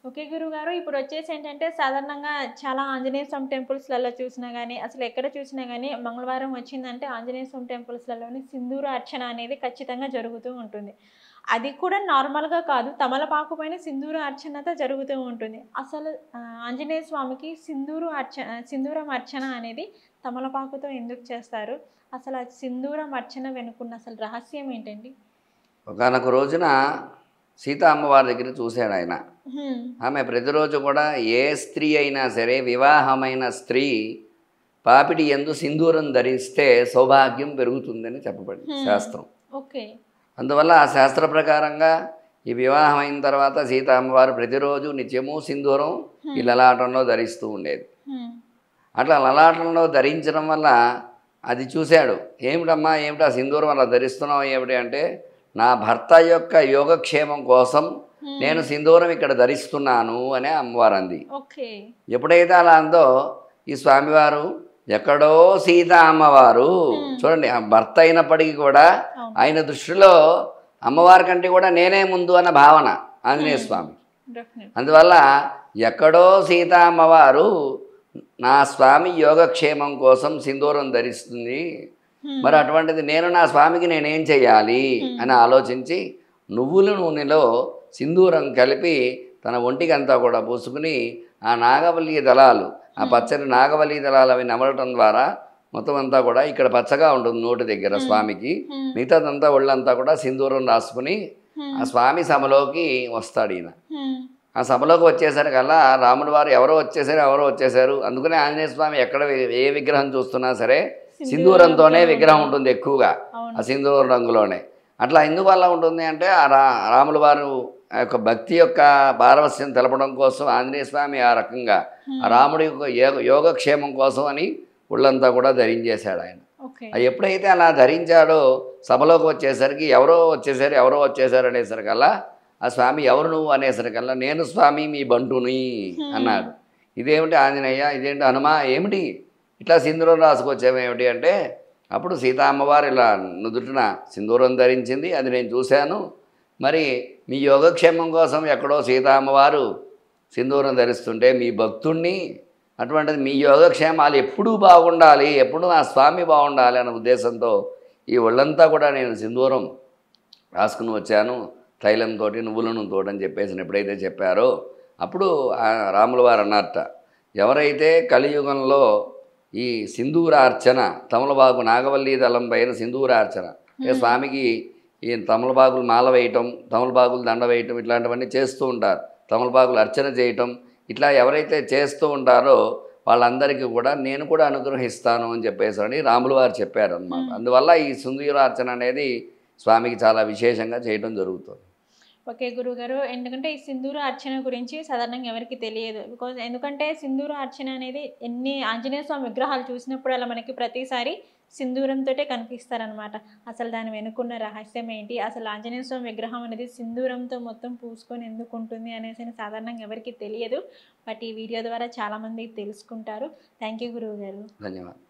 Okay గురుగారు. ఇప్పుడొచ్చేసి ఏంటంటే సాధారణంగా చాలా ఆంజనేయ స్వామి టెంపుల్స్‌లలో చూసినా గాని, అసలు ఎక్కడ చూసినా గాని మంగళవారం వచ్చిందంటే ఆంజనేయ స్వామి టెంపుల్స్‌లలోని సింధూర అర్చన అనేది ఖచ్చితంగా జరుగుతూ ఉంటుంది. అది కూడా నార్మల్‌గా కాదు. తమలపాకు పైన సింధూర అర్చనతో జరుగుతూ ఉంటుంది. అసలు ఆంజనేయ స్వామికి సింధూరం అర్చన అనేది తమలపాకుతో ఎందుకు చేస్తారు? అసలు ఆ సింధూరం అర్చన వెనుకున్న అసలు రహస్యం ఏంటండి? ఒకానొక రోజున సీత అమ్మవారి దగ్గర చూశాడాయన. హ్మ్. ఆమె ప్రతిరోజు కూడా ఏ స్త్రీ అయినా సరే వివాహమైన స్త్రీ పాపిడి యందు సింధూరం ధరిస్తే సౌభాగ్యం పెరుగుతుందని చెప్పబడింది హ్మ్. శాస్త్రం. ఓకే. అందువల్ల ఆ శాస్త్ర ప్రకారంగా ఈ వివాహం అయిన తర్వాత సీత అమ్మవారు ప్రతిరోజు నిత్యము సింధూరం ఈ హ్మ్. లలాటంలో ధరిస్తూ ఉండేది. హ్మ్. అట్లా లలాటంలో ధరించడం వల్ల అది చూశాడు. ఏమిటమ్మా ఏమిటి ఆ సింధూరం అలా ధరిస్తున్నావు ఏమిటి అంటే, నా భర్త యొక్క యోగక్షేమం కోసం హ్మ్. నేను సింధూరం ఇక్కడ ధరిస్తున్నాను అని అమ్మవారు అంది. ఓకే. ఎప్పుడైతే అలా అందో ఈ స్వామివారు ఎక్కడో సీత అమ్మవారు హ్మ్. చూడండి ఆ భర్త అయినప్పటికీ కూడా అవును. ఆయన దృష్టిలో అమ్మవారి కంటే కూడా నేనే ముందు అన్న భావన ఆంజనేయ హ్మ్. స్వామి. డెఫినెట్. అందువల్ల ఎక్కడో సీత అమ్మవారు నా స్వామి యోగక్షేమం కోసం సింధూరం ధరిస్తుంది. హ్మ్. మరి అటువంటిది నేను నా స్వామికి నేనేం చేయాలి హ్మ్. అని ఆలోచించి నువ్వుల నూనెలో సింధూరం కలిపి తన ఒంటికంతా కూడా పూసుకుని ఆ నాగవల్లి దళాలు ఆ హ్మ్. పచ్చని నాగవల్లి దళాలు అవి నమలటం ద్వారా మొత్తం అంతా కూడా ఇక్కడ పచ్చగా ఉంటుంది నోటి దగ్గర హ్మ్. స్వామికి, హ్మ్. మిగతాదంతా ఒళ్ళంతా కూడా సింధూరం రాసుకుని ఆ హ్మ్. స్వామి సభలోకి వస్తాడు ఈయన. హ్మ్. ఆ సభలోకి వచ్చేసరికల్లా రాముడు వారు ఎవరో వచ్చేసారు. అందుకనే ఆంజనేయ స్వామి ఎక్కడ ఏ విగ్రహం చూస్తున్నా సరే సింధూరంతోనే సింధూరంతోనే విగ్రహం ఉంటుంది. ఉంటుంది ఎక్కువగా. ఆ అవును. సింధూరం రంగులోనే. అట్లా ఎందువల్ల ఉంటుంది అంటే ఆ రాముల వారు ఆ యొక్క భక్తి యొక్క పారవస్యం తెలపడం కోసం ఆంజనేయ స్వామి ఆ రకంగా ఆ హ్మ్. రాముడి యొక్క యోగక్షేమం కోసం అని ఒళ్ళంతా కూడా ధరించేశాడు ఆయన. ఓకే. ఎప్పుడైతే అలా ధరించాడో సభలోకి వచ్చేసరికి ఎవరో వచ్చేసారు అనేసరికల్లా ఆ స్వామి ఎవరు నువ్వు అనేసరికల్లా నేను స్వామి మీ బంటుని హ్మ్. అన్నాడు. ఇదేమిటి ఆంజనేయ ఇదేంటి హనుమా ఏమిటి ఇట్లా సింధూరం రాసుకొచ్చామేమిటి అంటే అప్పుడు సీతా అమ్మవారు ఇలా నుదుటిన సింధూరం ధరించింది అది నేను చూశాను. మరి మీ యోగక్షేమం కోసం ఎక్కడో సీతా అమ్మవారు సింధూరం ధరిస్తుంటే మీ భక్తుణ్ణి అటువంటిది మీ యోగక్షేమాలు ఎప్పుడూ బాగుండాలి ఎప్పుడు నా స్వామి బాగుండాలి అన్న ఉద్దేశంతో ఈ ఒళ్ళంతా కూడా నేను సింధూరం రాసుకుని వచ్చాను తైలంతో నువ్వుల నూనెతో అని చెప్పేసి ఎప్పుడైతే చెప్పారో అప్పుడు ఆ రాముల వారు అన్నారట, ఎవరైతే కలియుగంలో ఈ సింధూరార్చన తమలపాకు నాగవల్లి దళం పైన సింధూరార్చన అంటే హ్మ్. స్వామికి ఈ తమలపాకులు మాల వేయటం తమలపాకులు దండ వేయటం ఇట్లాంటివన్నీ చేస్తూ ఉంటారు. తమలపాకులు అర్చన చేయటం ఇట్లా ఎవరైతే చేస్తూ ఉంటారో వాళ్ళందరికీ కూడా నేను కూడా అనుగ్రహిస్తాను అని చెప్పేసి అని రాములు వారు చెప్పారనమాట. హ్మ్. అందువల్ల ఈ సింధూరార్చన అనేది స్వామికి చాలా విశేషంగా చేయటం జరుగుతుంది. ఓకే గురువుగారు. ఎందుకంటే ఈ సింధూర అర్చన గురించి సాధారణంగా ఎవరికీ తెలియదు. ఎందుకంటే సింధూర అర్చన అనేది ఎన్ని ఆంజనేయ స్వామి విగ్రహాలు చూసినప్పుడల్లా మనకి ప్రతిసారి సింధూరంతోటే కనిపిస్తారనమాట. అసలు దాని వెనుకున్న రహస్యం ఏంటి? అసలు ఆంజనేయ స్వామి విగ్రహం అనేది సింధూరంతో మొత్తం పూసుకొని ఎందుకుంటుంది అనేసి సాధారణంగా ఎవరికీ తెలియదు. బట్ ఈ వీడియో ద్వారా చాలామంది తెలుసుకుంటారు. థ్యాంక్ యూ గురువుగారు. ధన్యవాదాలు.